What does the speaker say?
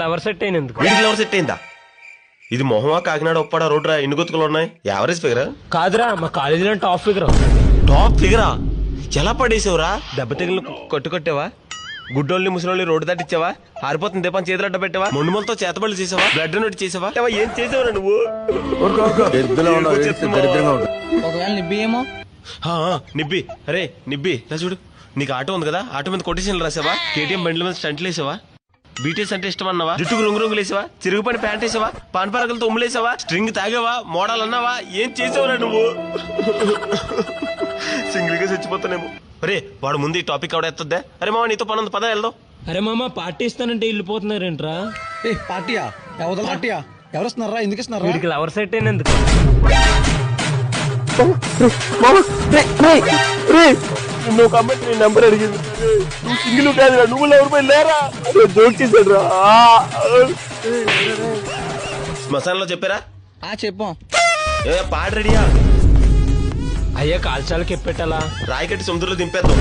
Flower set అయిన ఎందుకు? వీడికి లవర్ సెట్ అయిందా? ఇది మొహమా కాకినాడ ఒప్పాడ రోడ్రా ఎన్ని గుర్తుకులు ఉన్నాయి? యావరేజ్ ఫిగరా? కాదురా, మా కాలేజీలో టాప్ ఫిగర్. టాప్ ఫిగరా? ఎలా పడేసావురా? దెబ్బ తగిలిన కొట్టుకొట్టావా? గుడ్డోళ్ళని ముసలోళ్ళని రోడ్డు దాటిచ్చావా? ఆరిపోతుంది దీపం చేతులు అడ్డ పెట్టావా? మొండుమలతో చేతబడులు చేసావా? బ్లడ్ నోటి చేసావా? ఏం చేసావురా నువ్వు? ఒకవేళ నిబ్బి ఏమో. నిబ్బి, అరే నిబ్బి ఇలా చూడు, నీకు ఆటో ఉంది కదా, ఆటో మీద కొటేషన్లు రాసావా? కేటీఎం బండ్ల మీద స్టంట్లు వేసావా? బీటీఎస్ అంటే ఇష్టం అన్నావా? జుట్టుకు రంగు రంగులు వేసావా? చిరుగుపని ప్యాంట్ వేసావా? పాన్ పరకలతో ఉమ్ములేసావా? స్ట్రింగ్ తాగావా? మోడల్ అన్నావా? ఏం చేసావురా నువ్వు? సింగిల్ గా చచ్చిపోతానేమో. అరే వాడు ముందు ఈ టాపిక్ ఆవిడ ఎత్తద్దే. అరే మామ నీతో పని ఉంది, పద వెళ్దాం. అరే మామ, పార్టీ ఇస్తానంటే వెళ్ళిపోతున్నారేంట్రా? పార్టీయా? ఎవరు పార్టీయా? ఎవరు వస్తున్నారా? ఎందుకు ఇస్తున్నారా? వీడికి లవర్ సెట్ అయిన ఎందుకు? నువ్వు కమెంట్ నీ నెంబర్ అడిగింది, నువ్వు సింగిల్ కాదు, నువ్వు ఎవరిపై లేరా జోక్ చేశాడు రా. శ్మశానంలో చెప్పారా? చెప్పాం. ఏ పాట రెడీయా? అయ్యా కాల్చాలకి ఎప్పెట్టాలా? రాయి కట్టి సముద్రంలో దింపేద్దాం.